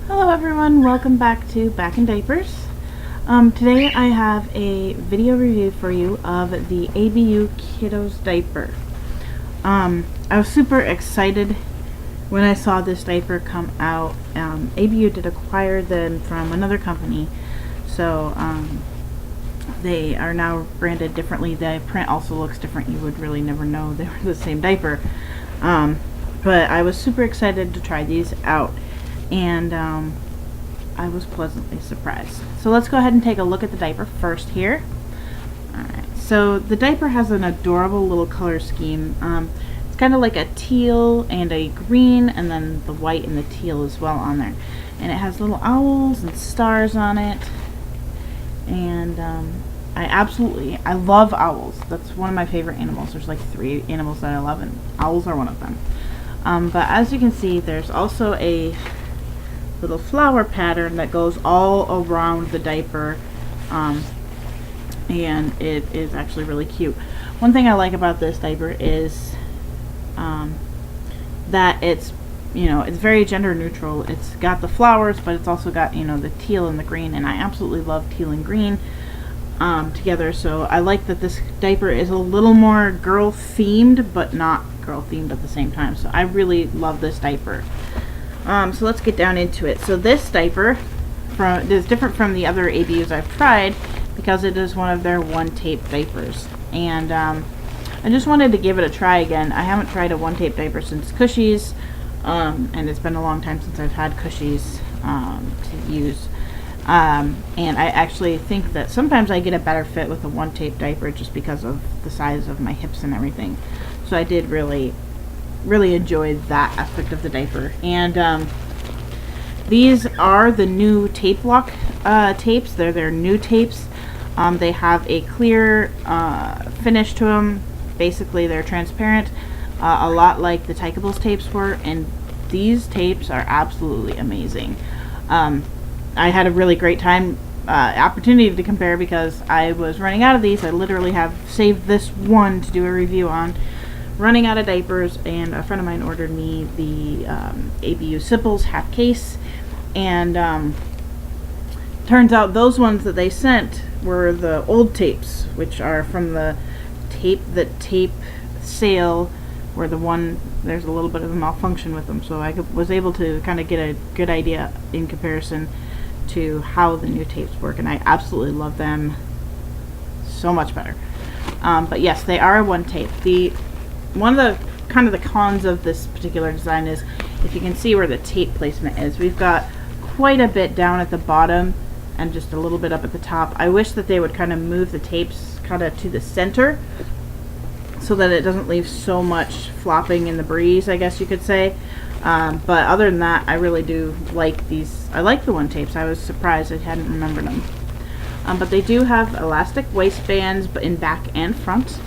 Hello everyone, welcome back to Back in Diapers. Today I have a video review for you of the ABU Kiddos Diaper. I was super excited when I saw this diaper come out. ABU did acquire them from another company, so they are now branded differently. The print also looks different. You would really never know they were the same diaper. But I was super excited to try these out, and I was pleasantly surprised. So let's go ahead and take a look at the diaper first here. Alright, so the diaper has an adorable little color scheme. It's kind of like a teal and a green, and then the white and the teal as well on there. And it has little owls and stars on it. And I love owls. That's one of my favorite animals. There's like 3 animals that I love, and owls are one of them. But as you can see, there's also a little flower pattern that goes all around the diaper, and it is actually really cute. One thing I like about this diaper is that it's very gender neutral. It's got the flowers, but it's also got the teal and the green, and I absolutely love teal and green together. So I like that this diaper is a little more girl themed, but not girl themed at the same time. So I really love this diaper. So let's get down into it. So this diaper is different from the other ABUs I've tried because it is one of their one-tape diapers. And I just wanted to give it a try again. I haven't tried a one-tape diaper since Cushies, and it's been a long time since I've had Cushies to use. And I actually think that sometimes I get a better fit with a one-tape diaper just because of the size of my hips and everything. So I did really enjoyed that aspect of the diaper. And these are the new tape lock tapes. They're their new tapes. They have a clear finish to them. Basically they're transparent, a lot like the Tykables tapes were, and these tapes are absolutely amazing. I had a really great opportunity to compare because I was running out of these. I literally have saved this one to do a review on. Running out of diapers, and a friend of mine ordered me the ABU Sipples half case, and turns out those ones that they sent were the old tapes, which are from the tape sale, where there's a little bit of a malfunction with them. So I was able to kind of get a good idea in comparison to how the new tapes work, and I absolutely love them so much better. But yes, they are one tape. One of the cons of this particular design is, if you can see where the tape placement is, we've got quite a bit down at the bottom and just a little bit up at the top. I wish that they would kind of move the tapes kind of to the center so that it doesn't leave so much flopping in the breeze, I guess you could say. But other than that, I really do like these. I like the one tapes. I was surprised I hadn't remembered them. But they do have elastic waistbands in back and front.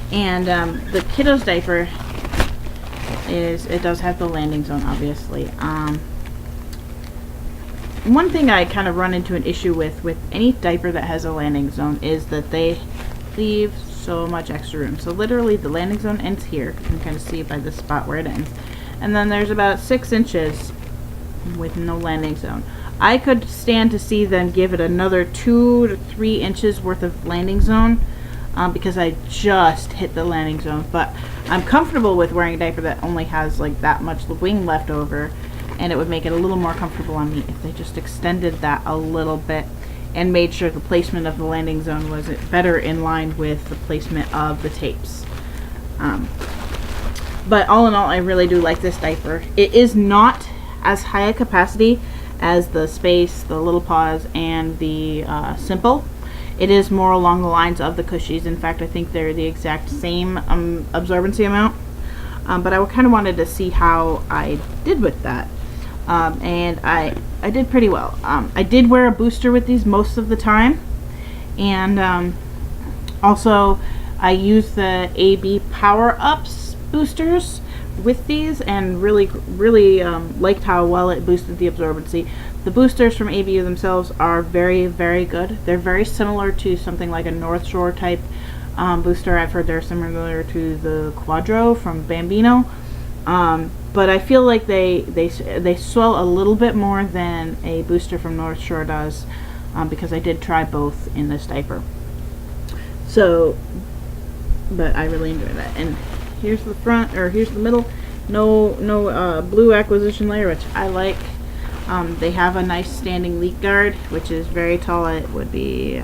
And the Kiddos diaper it does have the landing zone, obviously. One thing I kind of run into an issue with any diaper that has a landing zone is that they leave so much extra room. So literally the landing zone ends here. You can kind of see by the spot where it ends. And then there's about 6 inches with no landing zone. I could stand to see them give it another 2 to 3 inches worth of landing zone, because I just hit the landing zone. But I'm comfortable with wearing a diaper that only has like that much wing left over, and it would make it a little more comfortable on me if they just extended that a little bit and made sure the placement of the landing zone was better in line with the placement of the tapes. But all in all, I really do like this diaper. It is not as high a capacity as the Space, the Little Paws, and the Simple. It is more along the lines of the Cushies. In fact, I think they're the exact same absorbency amount. But I kind of wanted to see how I did with that. And I did pretty well. I did wear a booster with these most of the time. And also, I used the AB Power Ups boosters with these, and really liked how well it boosted the absorbency. The boosters from ABU themselves are very good. They're very similar to something like a North Shore type booster. I've heard they're similar to the Quadro from Bambino, but I feel like they swell a little bit more than a booster from North Shore does, because I did try both in this diaper. So, but I really enjoy that. And here's the front, or here's the middle. No blue acquisition layer, which I like. They have a nice standing leak guard, which is very tall. It would be,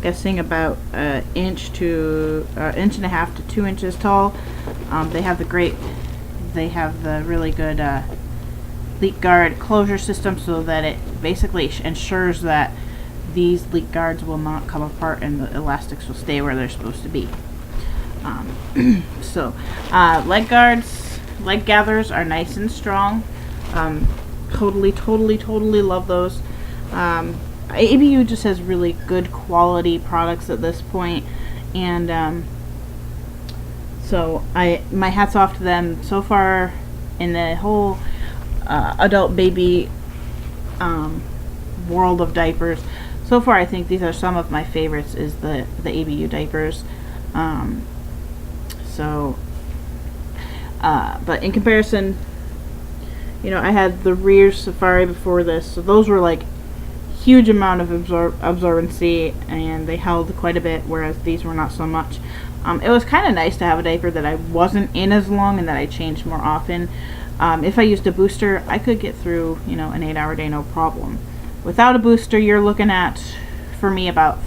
guessing, about an inch and a half to 2 inches tall. They have the really good leak guard closure system, so that it basically ensures that these leak guards will not come apart and the elastics will stay where they're supposed to be. So leg gathers are nice and strong. Totally love those. ABU just has really good quality products at this point, and so my hat's off to them so far in the whole adult baby world of diapers. So far, I think these are some of my favorites, is the ABU diapers. But in comparison, I had the Rear Safari before this, so those were like huge amount of absorbency, and they held quite a bit, whereas these were not so much. It was kind of nice to have a diaper that I wasn't in as long and that I changed more often. If I used a booster, I could get through, an 8-hour day, no problem. Without a booster, you're looking at, for me, about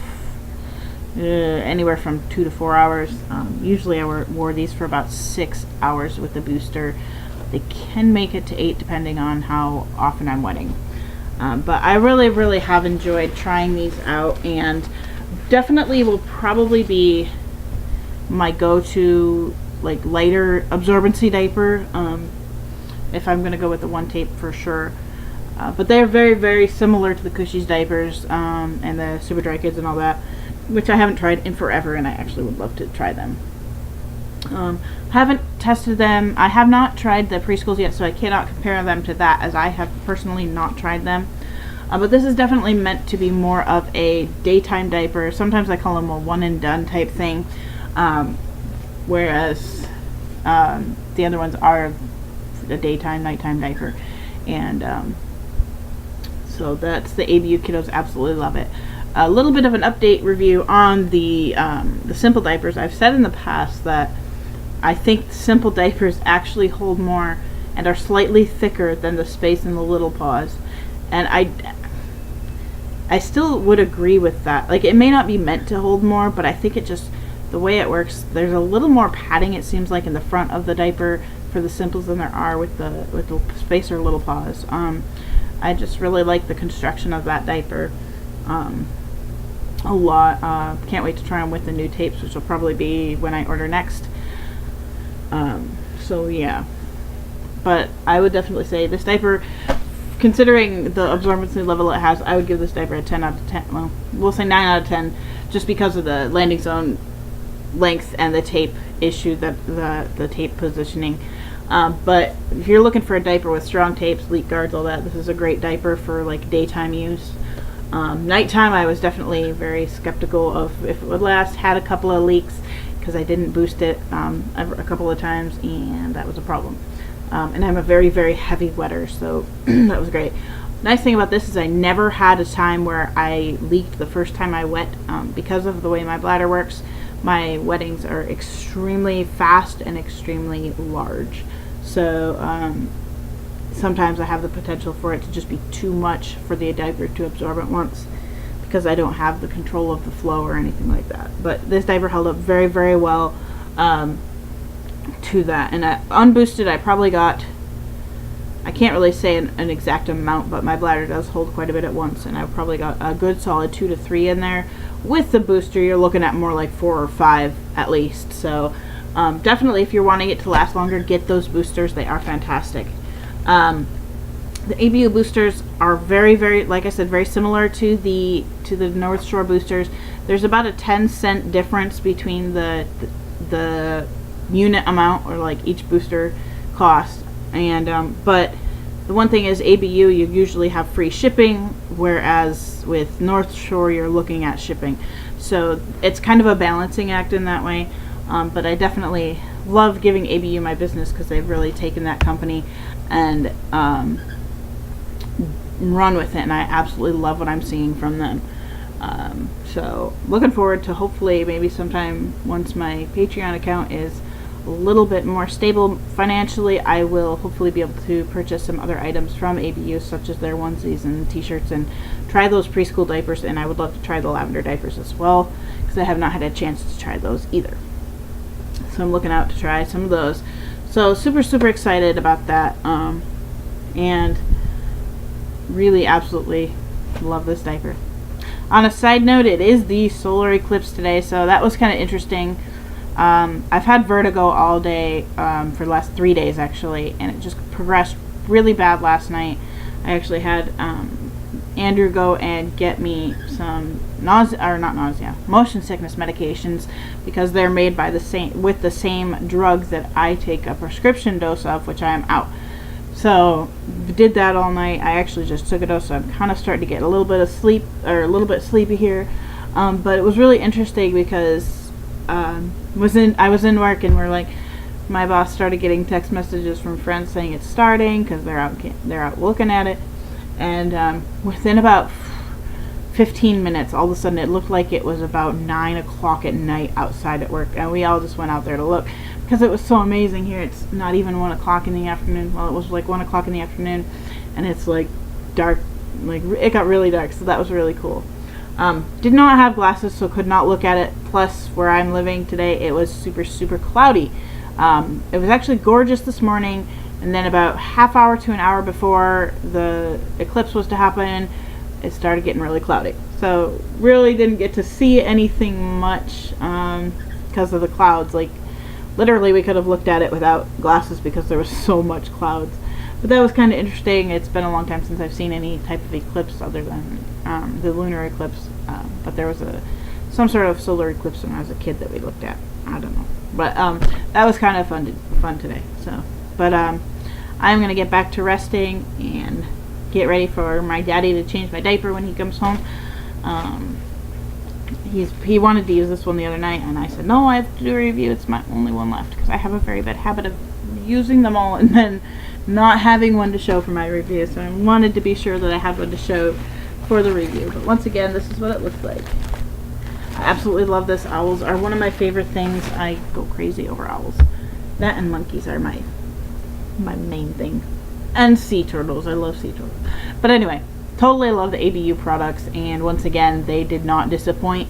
anywhere from 2 to 4 hours. Usually I wore these for about 6 hours with the booster. They can make it to 8 depending on how often I'm wetting. But I really have enjoyed trying these out, and definitely will probably be my go-to lighter absorbency diaper, if I'm going to go with the one tape for sure. But they're very similar to the Cushies diapers and the Super Dry Kids and all that, which I haven't tried in forever, and I actually would love to try them. Haven't tested them. I have not tried the preschools yet, so I cannot compare them to that, as I have personally not tried them. But this is definitely meant to be more of a daytime diaper. Sometimes I call them a one and done type thing, whereas the other ones are a daytime, nighttime diaper. And so that's the ABU Kiddos. Absolutely love it. A little bit of an update review on the simple diapers. I've said in the past that I think simple diapers actually hold more and are slightly thicker than the space in the little paws, and I still would agree with that. It may not be meant to hold more, but I think it just, the way it works, there's a little more padding, it seems like, in the front of the diaper for the simples than there are with the spacer little paws. I just really like the construction of that diaper a lot. Can't wait to try them with the new tapes, which will probably be when I order next. So yeah, but I would definitely say this diaper, considering the absorbency level it has, I would give this diaper a 10 out of 10. Well, we'll say 9 out of 10, just because of the landing zone length and the tape issue, that the tape positioning. But if you're looking for a diaper with strong tapes, leak guards, all that, this is a great diaper for daytime use. Nighttime, I was definitely very skeptical of if it would last. Had a couple of leaks because I didn't boost it a couple of times, and that was a problem. And I'm a very heavy wetter, so that was great. Nice thing about this is I never had a time where I leaked the first time I wet. Because of the way my bladder works, my wettings are extremely fast and extremely large. So sometimes I have the potential for it to just be too much for the diaper to absorb at once, because I don't have the control of the flow or anything like that. But this diaper held up very well to that. And unboosted, I probably got, I can't really say an exact amount, but my bladder does hold quite a bit at once, and I probably got a good solid 2 to 3 in there. With the booster, you're looking at more like 4 or 5 at least. So definitely, if you're wanting it to last longer, get those boosters. They are fantastic. The ABU boosters are very, like I said, very similar to the North Shore boosters. There's about a 10-cent difference between the unit amount, or each booster cost. And but the one thing is, ABU, you usually have free shipping, whereas with North Shore you're looking at shipping. So it's kind of a balancing act in that way. But I definitely love giving ABU my business because they've really taken that company and run with it, and I absolutely love what I'm seeing from them. So looking forward to hopefully maybe sometime once my Patreon account is a little bit more stable financially, I will hopefully be able to purchase some other items from ABU, such as their onesies and t-shirts, and try those preschool diapers. And I would love to try the lavender diapers as well, because I have not had a chance to try those either. So I'm looking out to try some of those. So super excited about that, and really absolutely love this diaper. On a side note, it is the solar eclipse today, so that was kind of interesting. I've had vertigo all day for the last 3 days actually, and it just progressed really bad last night. I actually had Andrew go and get me some motion sickness medications, because they're made by the same drug that I take a prescription dose of, which I am out. So did that all night. I actually just took a dose, so I'm kind of starting to get a little bit of sleep, or a little bit sleepy here. But it was really interesting because I was in work, and my boss started getting text messages from friends saying it's starting, because they're out looking at it, and within about 15 minutes, all of a sudden it looked like it was about 9 o'clock at night outside at work, and we all just went out there to look because it was so amazing here. It's not even 1 o'clock in the afternoon. Well, it was like 1 o'clock in the afternoon, and it's like dark, like it got really dark, so that was really cool. Did not have glasses, so could not look at it. Plus, where I'm living today, it was super cloudy. It was actually gorgeous this morning, and then about half hour to an hour before the eclipse was to happen, it started getting really cloudy. So really didn't get to see anything much because of the clouds. Like literally we could have looked at it without glasses because there was so much clouds. But that was kind of interesting. It's been a long time since I've seen any type of eclipse other than the lunar eclipse. But there was some sort of solar eclipse when I was a kid that we looked at. I don't know. But that was kind of fun today. So, but I'm going to get back to resting and get ready for my daddy to change my diaper when he comes home. He wanted to use this one the other night, and I said, no, I have to do a review. It's my only one left, because I have a very bad habit of using them all and then not having one to show for my review. So I wanted to be sure that I had one to show for the review. But once again, this is what it looks like. I absolutely love this. Owls are one of my favorite things. I go crazy over owls. That and monkeys are my main thing. And sea turtles. I love sea turtles. But anyway, totally love the ABU products, and once again, they did not disappoint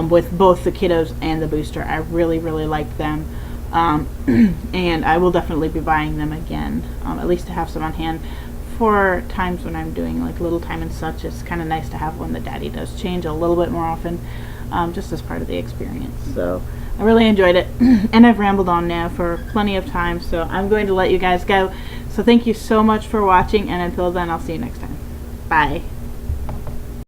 with both the kiddos and the booster. I really liked them, and I will definitely be buying them again, at least to have some on hand for times when I'm doing like little time and such. It's kind of nice to have one that daddy does change a little bit more often, just as part of the experience. So I really enjoyed it, and I've rambled on now for plenty of time, so I'm going to let you guys go. So thank you so much for watching, and until then, I'll see you next time. Bye.